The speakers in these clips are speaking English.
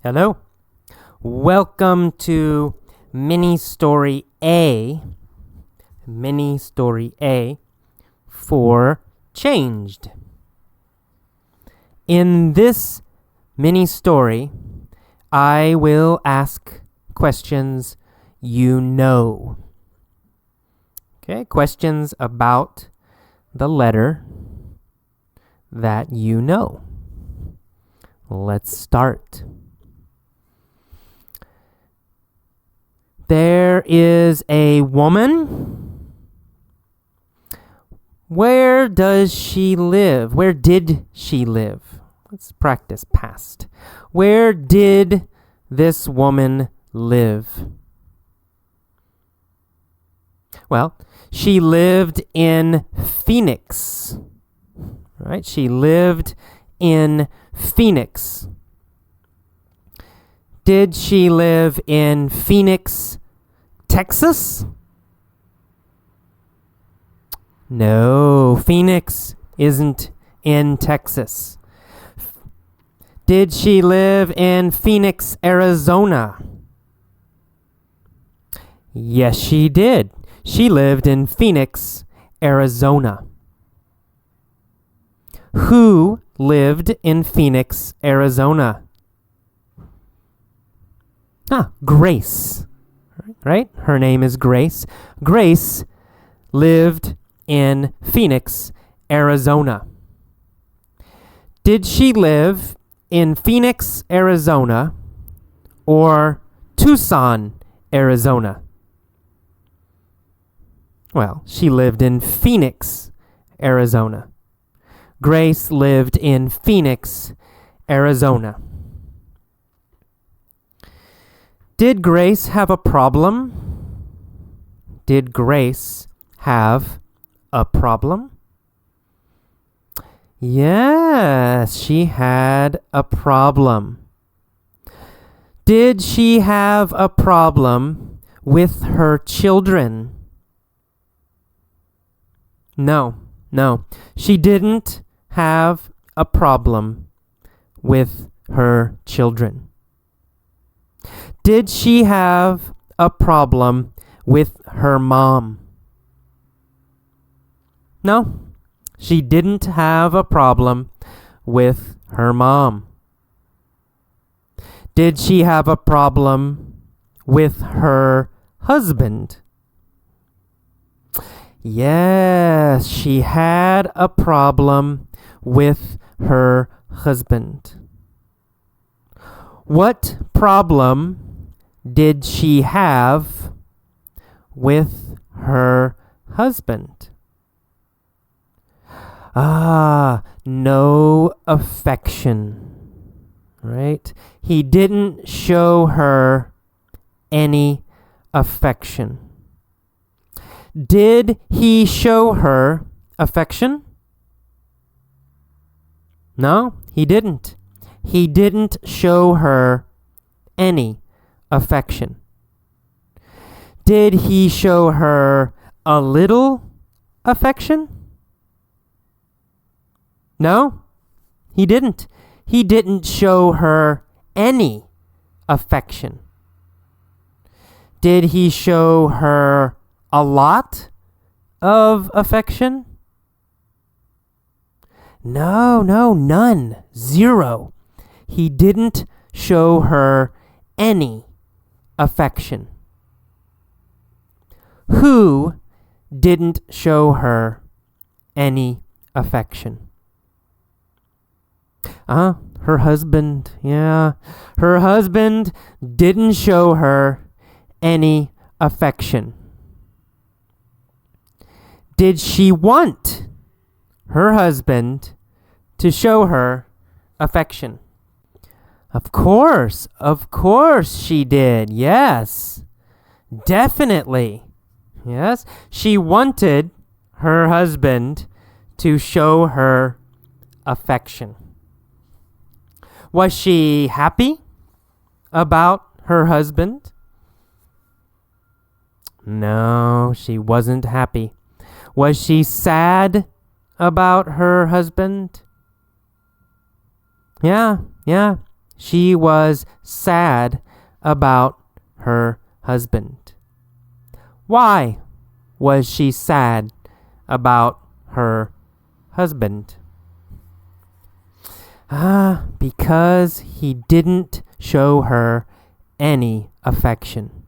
Hello. Welcome to Mini Story A. Mini Story A for Changed. In this mini story, I will ask questions you know. Okay, questions about the letter that you know. Let's start. There is a woman. Where does she live? Where did she live? Let's practice past. Where did this woman live? Well, she lived in Phoenix. Right? She lived in Phoenix. Did she live in Phoenix, Texas? No, Phoenix isn't in Texas. Did she live in Phoenix, Arizona? Yes, she did. She lived in Phoenix, Arizona. Who lived in Phoenix, Arizona? Grace. Right? Her name is Grace. Grace lived in Phoenix, Arizona. Did she live in Phoenix, Arizona, or Tucson, Arizona? Well, she lived in Phoenix, Arizona. Grace lived in Phoenix, Arizona. Did Grace have a problem? Did Grace have a problem? Yes, she had a problem. Did she have a problem with her children? No. She didn't have a problem with her children. Did she have a problem with her mom? No, she didn't have a problem with her mom. Did she have a problem with her husband? Yes, she had a problem with her husband. What problem did she have with her husband? No affection, right? He didn't show her any affection. Did he show her affection? No, he didn't. He didn't show her any affection. Did he show her a little affection? No, he didn't. He didn't show her any affection. Did he show her a lot of affection? No, none. Zero. He didn't show her any affection. Who didn't show her any affection? Her husband. Yeah, her husband didn't show her any affection. Did she want her husband to show her affection? Of course she did. Yes, definitely. Yes, she wanted her husband to show her affection. Was she happy about her husband? No, she wasn't happy. Was she sad about her husband? Yeah, She was sad about her husband. Why was she sad about her husband? Because he didn't show her any affection.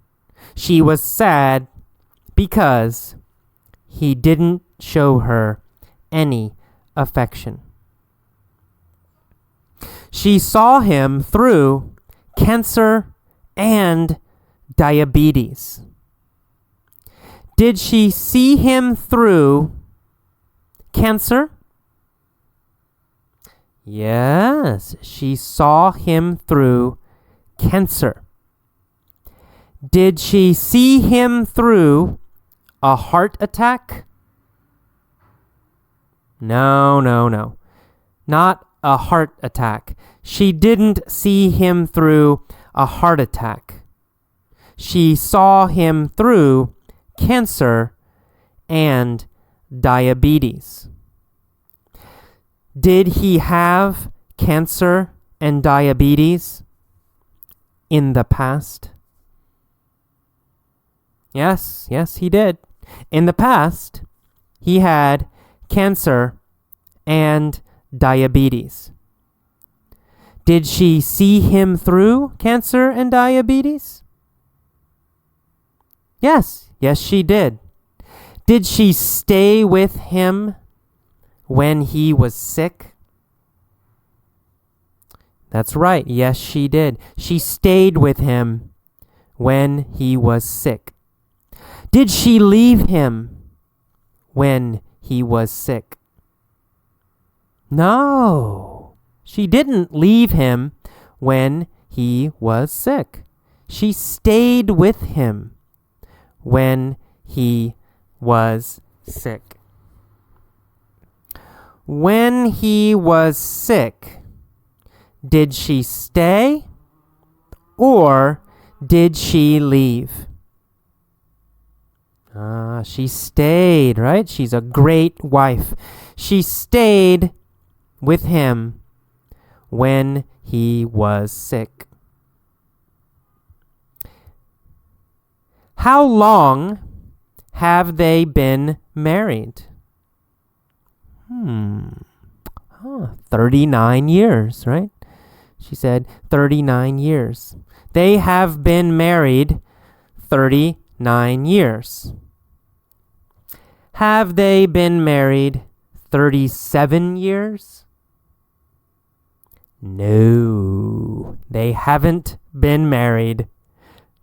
She was sad because he didn't show her any affection. She saw him through cancer and diabetes. Did she see him through cancer? Yes, she saw him through cancer. Did she see him through a heart attack? No. Not a heart attack. She didn't see him through a heart attack. She saw him through cancer and diabetes. Did he have cancer and diabetes in the past? Yes, he did. In the past, he had cancer and diabetes. Did she see him through cancer and diabetes? Yes, she did. Did she stay with him when he was sick? That's right. Yes, she did. She stayed with him when he was sick. Did she leave him when he was sick? No, she didn't leave him when he was sick. She stayed with him when he was sick. When he was sick, did she stay or did she leave? She stayed, right? She's a great wife. She stayed with him when he was sick. How long have they been married? 39 years, right? She said 39 years. They have been married 39 years. Have they been married 37 years? No, they haven't been married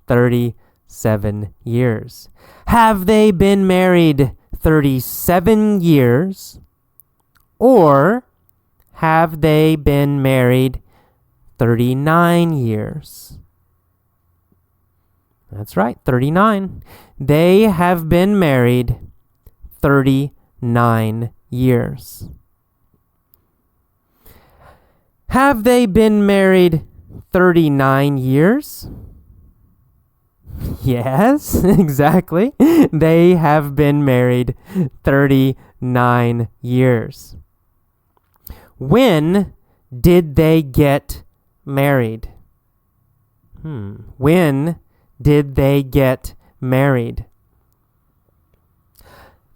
37 years. Have they been married 37 years? Or have they been married 39 years? That's right, 39. They have been married 39 years. Have they been married 39 years? Yes, exactly. They have been married 39 years. When did they get married? When did they get married?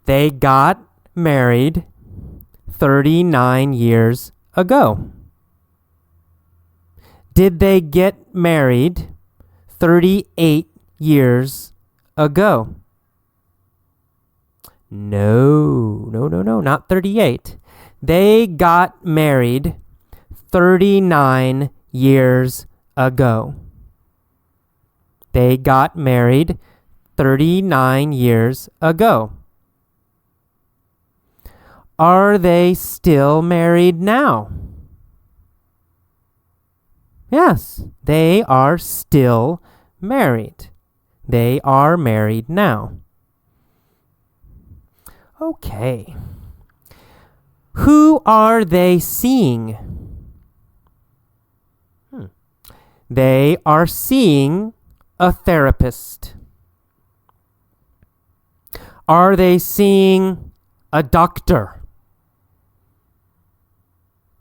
They got married 39 years ago. Did they get married 38 years ago? No, not 38. They got married 39 years ago. They got married 39 years ago. Are they still married now? Yes, they are still married. They are married now. Okay. Who are they seeing? They are seeing a therapist. Are they seeing a doctor?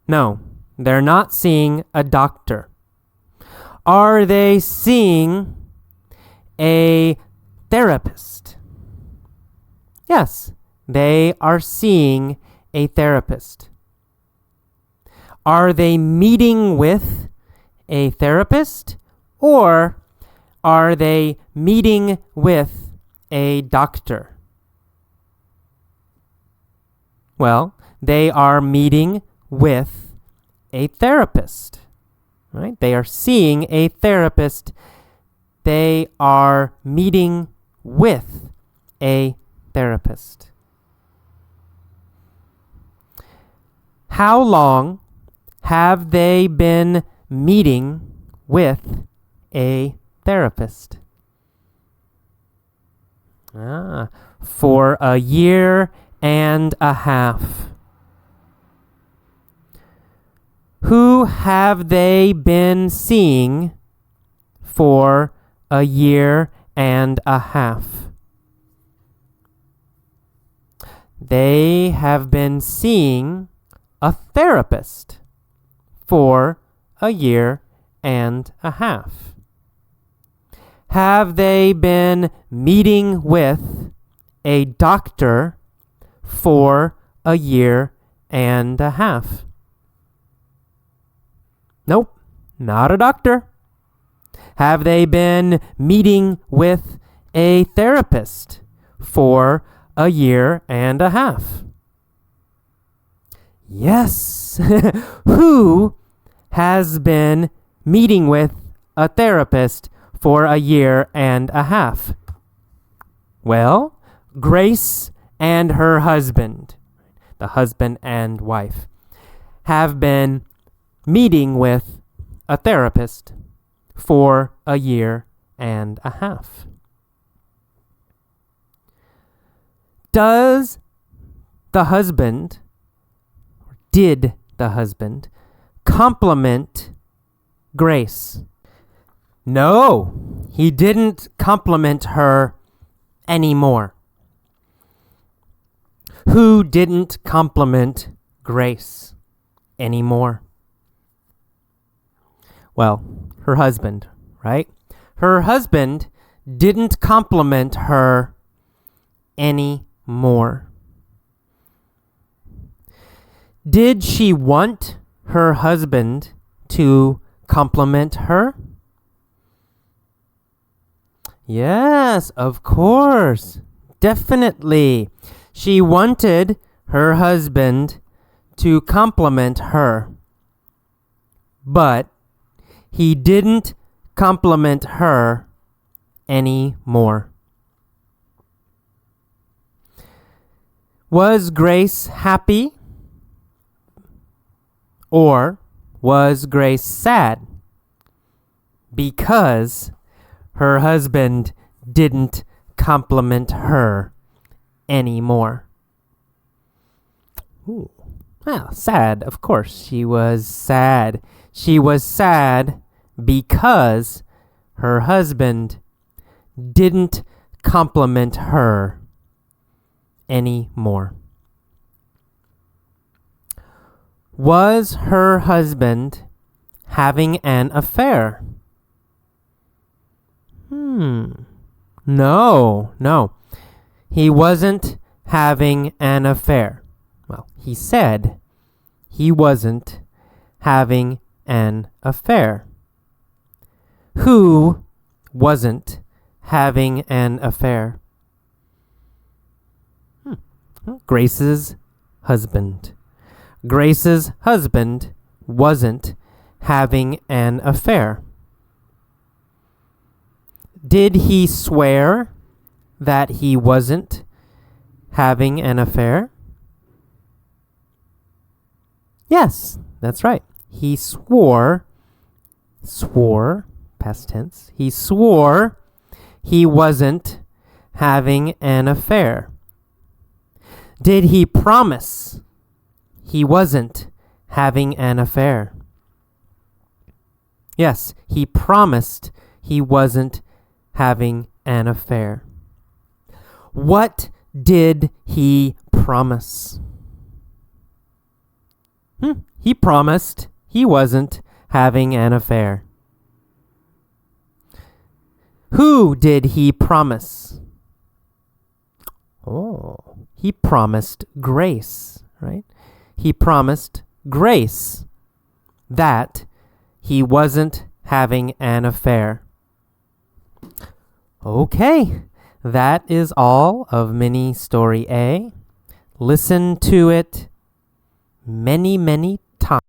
No, they're not seeing a doctor. Are they seeing a therapist? Yes, they are seeing a therapist. Are they meeting with a therapist, or are they meeting with a doctor? Well, they are meeting with a therapist, right? They are seeing a therapist. They are meeting with a therapist. How long have they been meeting with a therapist? For a year and a half. Who have they been seeing for a year and a half? They have been seeing a therapist for a year and a half. Have they been meeting with a doctor for a year and a half? Nope, not a doctor. Have they been meeting with a therapist for a year and a half? Yes. Who has been meeting with a therapist for a year and a half? Well, Grace and her husband, the husband and wife, have been meeting with a therapist for a year and a half. Did the husband compliment Grace? No, he didn't compliment her anymore. Who didn't compliment Grace anymore? Well, her husband, right? Her husband didn't compliment her anymore. Did she want her husband to compliment her? Yes, of course. Definitely. She wanted her husband to compliment her. But he didn't compliment her anymore. Was Grace happy? Or was Grace sad because her husband didn't compliment her anymore? Well, sad, of course. She was sad. She was sad because her husband didn't compliment her anymore. Was her husband having an affair? No. He wasn't having an affair. Well, he said he wasn't having an affair. Who wasn't having an affair? Grace's husband. Grace's husband wasn't having an affair. Did he swear that he wasn't having an affair? Yes, that's right. He swore, past tense, he swore he wasn't having an affair. Did he promise he wasn't having an affair? Yes, he promised he wasn't having an affair. What did he promise? He promised he wasn't having an affair. Who did he promise? Oh, he promised Grace, right? He promised Grace that he wasn't having an affair. Okay, that is all of mini story A. Listen to it many, many times.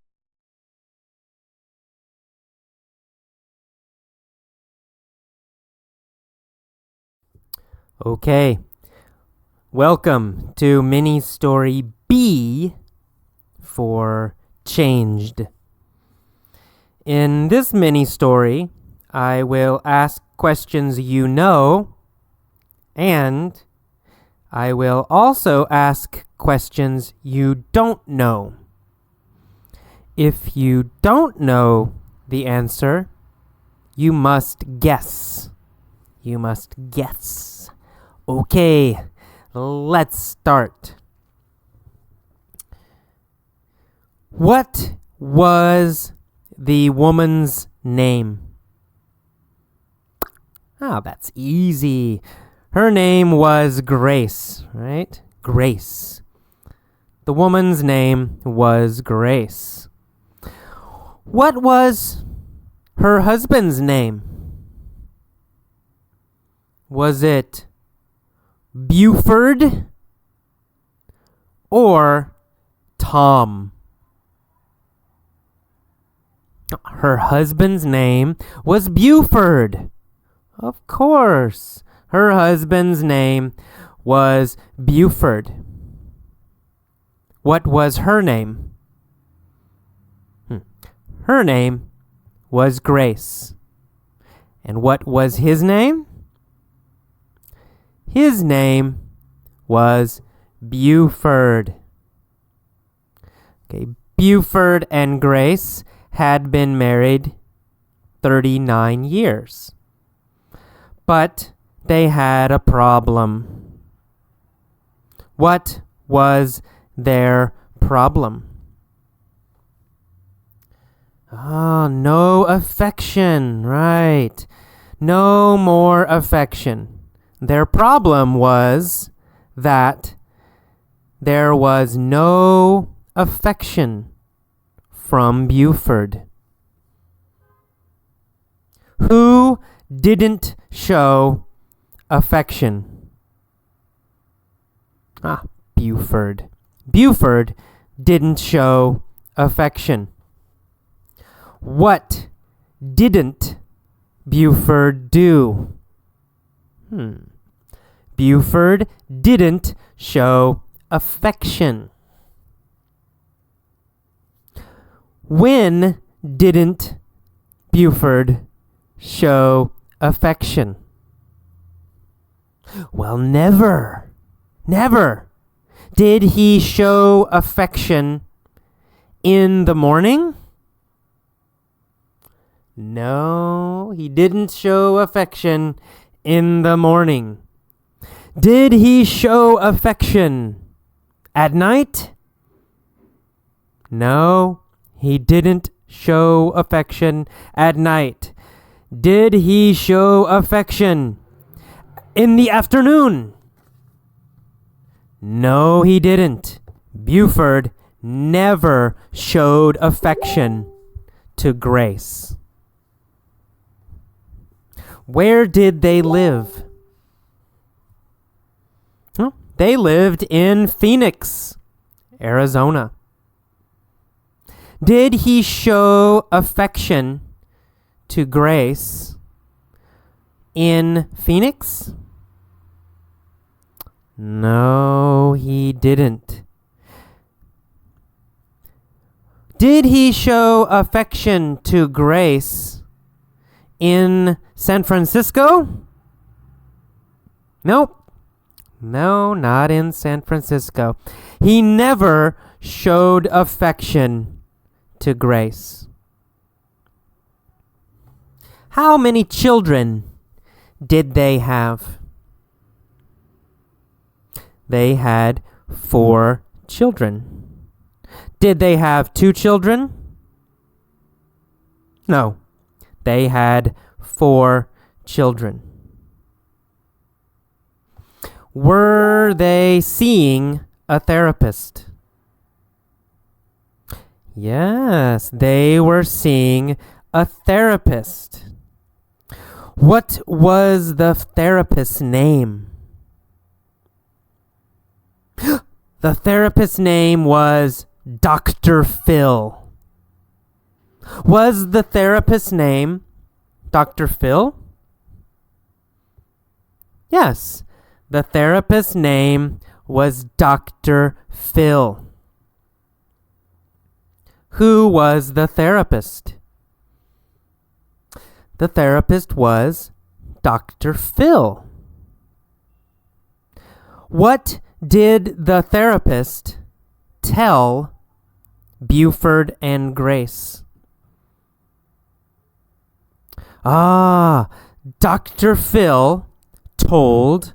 Okay, welcome to mini story B for Changed. In this mini story, I will ask questions you know, and I will also ask questions you don't know. If you don't know the answer, you must guess. You must guess. Okay, let's start. What was the woman's name? Oh, that's easy. Her name was Grace, right? Grace. The woman's name was Grace. What was her husband's name? Was it Buford or Tom? Her husband's name was Buford. Of course, her husband's name was Buford. What was her name? Her name was Grace. And what was his name? His name was Buford. Okay, Buford and Grace had been married 39 years. But they had a problem. What was their problem? Oh, no affection, right. No more affection. Their problem was that there was no affection from Buford. Who didn't show affection? Buford. Buford didn't show affection. What didn't Buford do? Buford didn't show affection. When didn't Buford show affection? Well, never. Never. Did he show affection in the morning? No, he didn't show affection in the morning. Did he show affection at night? No, he didn't show affection at night. Did he show affection in the afternoon? No, he didn't. Buford never showed affection to Grace. Where did they live? They lived in Phoenix, Arizona. Did he show affection to Grace in Phoenix? No, he didn't. Did he show affection to Grace in San Francisco? Nope. No, not in San Francisco. He never showed affection to Grace. How many children did they have? They had 4 children. Did they have 2 children? No. They had 4 children. Were they seeing a therapist? Yes, they were seeing a therapist. What was the therapist's name? The therapist's name was Dr. Phil. Was the therapist's name Dr. Phil? Yes, the therapist's name was Dr. Phil. Who was the therapist? The therapist was Dr. Phil. What did the therapist tell Buford and Grace? Dr. Phil told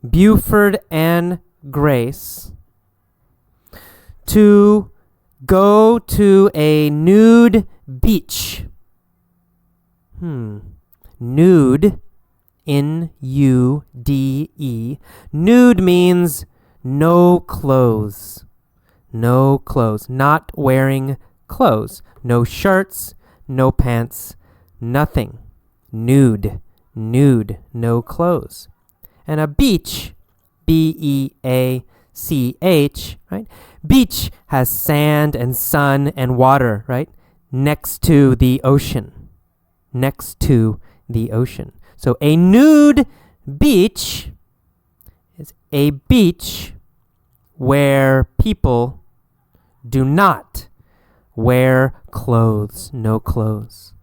Buford and Grace to go to a nude beach. Nude, N-U-D-E. Nude means no clothes. No clothes. Not wearing clothes. No shirts, no pants, nothing. Nude. Nude. No clothes. And a beach, B-E-A-C-H, right? Beach has sand and sun and water, right? Next to the ocean. Next to the ocean. So a nude beach is a beach where people do not wear clothes. No clothes.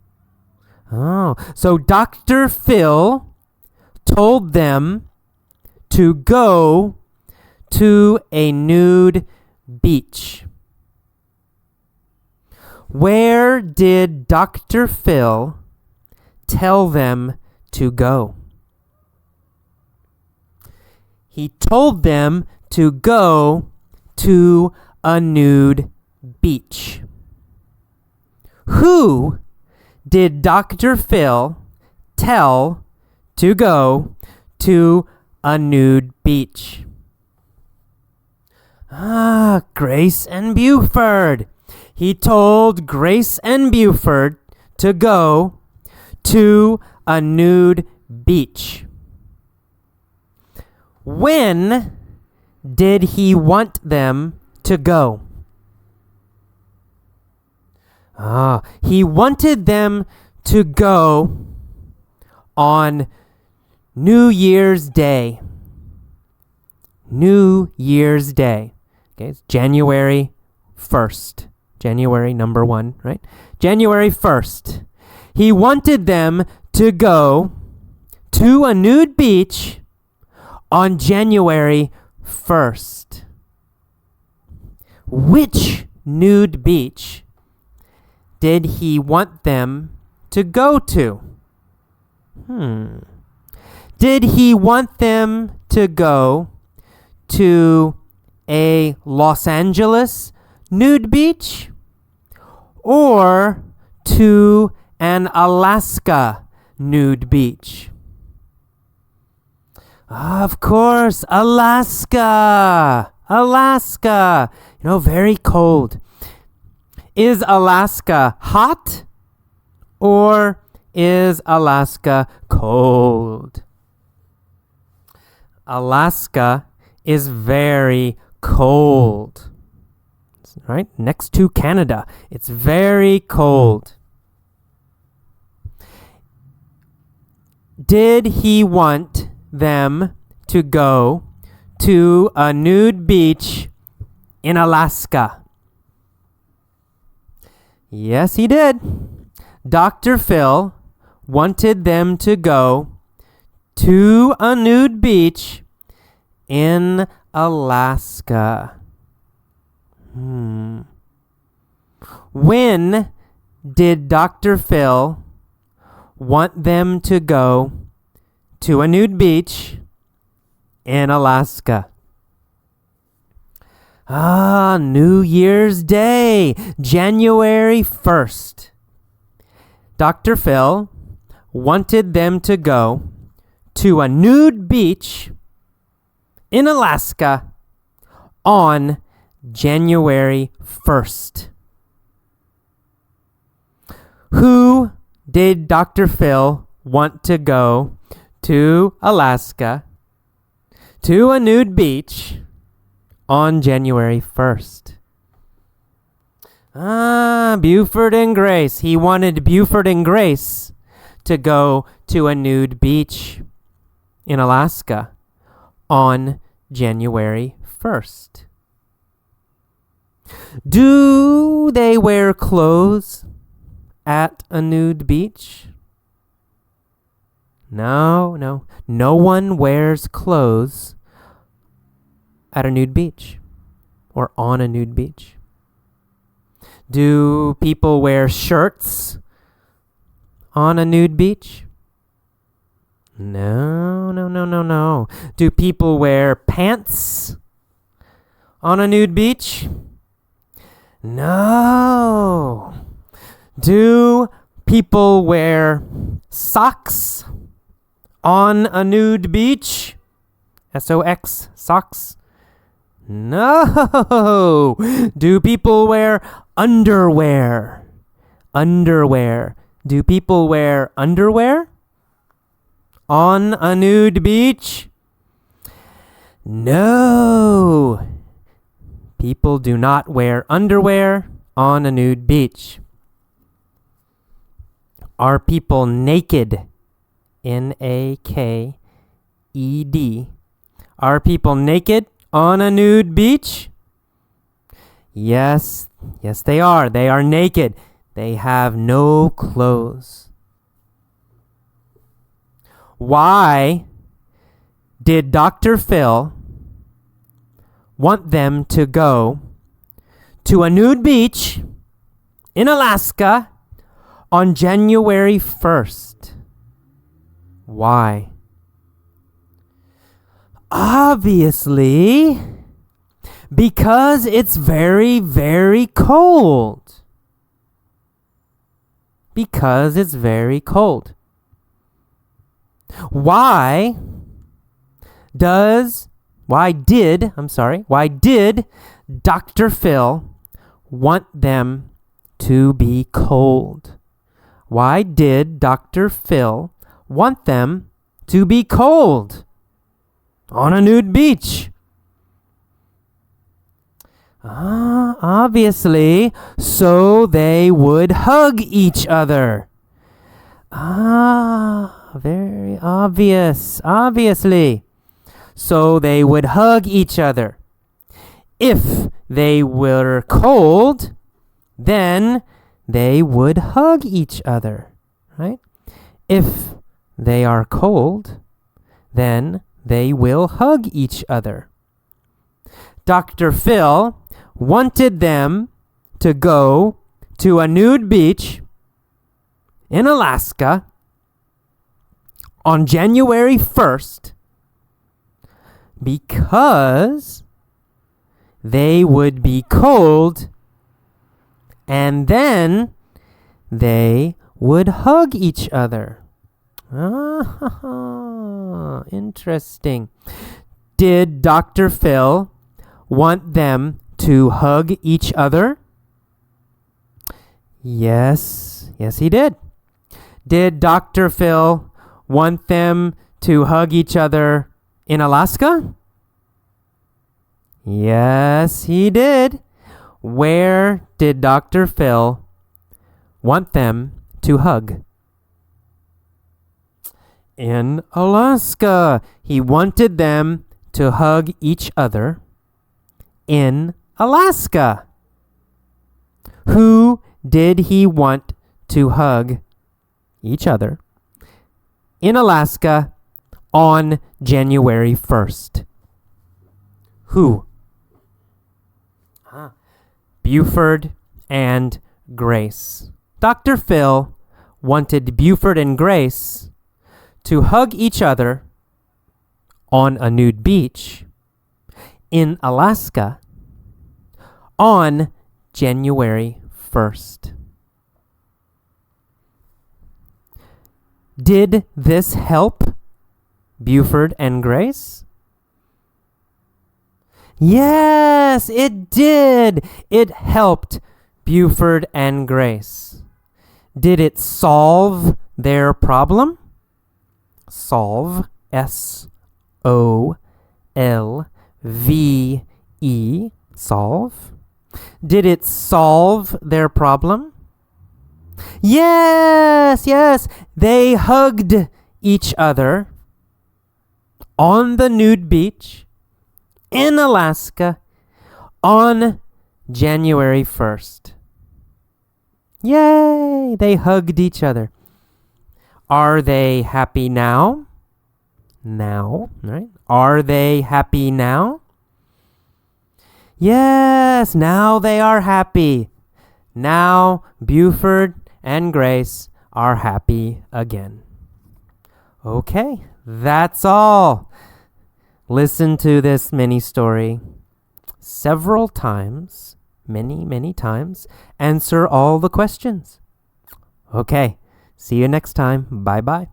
Oh, so Dr. Phil told them to go to a nude beach. Where did Dr. Phil tell them to go? He told them to go to a nude beach. Who did Dr. Phil tell to go to a nude beach? Grace and Buford. He told Grace and Buford to go to a nude beach. When did he want them to go? He wanted them to go on New Year's Day. New Year's Day. Okay, it's January 1st. January number 1, right? January 1st. He wanted them to go to a nude beach on January 1st. Which nude beach did he want them to go to? Did he want them to go to a Los Angeles nude beach or to an Alaska nude beach? Of course, Alaska. Alaska. Very cold. Is Alaska hot or is Alaska cold? Alaska is very cold. Right? Next to Canada. It's very cold. Did he want them to go to a nude beach in Alaska? Yes, he did. Dr. Phil wanted them to go to a nude beach in Alaska. When did Dr. Phil want them to go to a nude beach in Alaska? New Year's Day, January 1st. Dr. Phil wanted them to go to a nude beach in Alaska on January 1st. Who did Dr. Phil want to go to Alaska to a nude beach on January 1st? Buford and Grace. He wanted Buford and Grace to go to a nude beach in Alaska on January 1st. Do they wear clothes at a nude beach? No. No one wears clothes at a nude beach or on a nude beach. Do people wear shirts on a nude beach? No. Do people wear pants on a nude beach? No. Do people wear socks on a nude beach? SOX, socks? No. Do people wear underwear? Underwear. Do people wear underwear on a nude beach? No. People do not wear underwear on a nude beach. Are people naked? Naked. Are people naked on a nude beach? Yes, they are. They are naked. They have no clothes. Why did Dr. Phil want them to go to a nude beach in Alaska on January 1st? Why? Obviously, because it's very, very cold. Because it's very cold. Why did Dr. Phil want them to be cold? Why did Dr. Phil want them to be cold on a nude beach? Obviously, so they would hug each other. Very obvious. Obviously. So they would hug each other. If they were cold, then they would hug each other, right? If they are cold, then they will hug each other. Dr. Phil wanted them to go to a nude beach in Alaska on January 1st because they would be cold and then they would hug each other. Interesting. Did Dr. Phil want them to hug each other? Yes, he did. Did Dr. Phil want them to hug each other in Alaska? Yes, he did. Where did Dr. Phil want them to hug? In Alaska. He wanted them to hug each other in Alaska. Who did he want to hug each other in Alaska on January 1st? Who? Buford and Grace. Dr. Phil wanted Buford and Grace to hug each other on a nude beach in Alaska on January 1st. Did this help Buford and Grace? Yes, it did. It helped Buford and Grace. Did it solve their problem? Solve, S-O-L-V-E, solve. Did it solve their problem? Yes, yes. They hugged each other on the nude beach in Alaska on January 1st. Yay! They hugged each other. Are they happy now? Now, right? Are they happy now? Yes, now they are happy. Now Buford and Grace are happy again. Okay, that's all. Listen to this mini story several times, many times. Answer all the questions. Okay, see you next time. Bye-bye.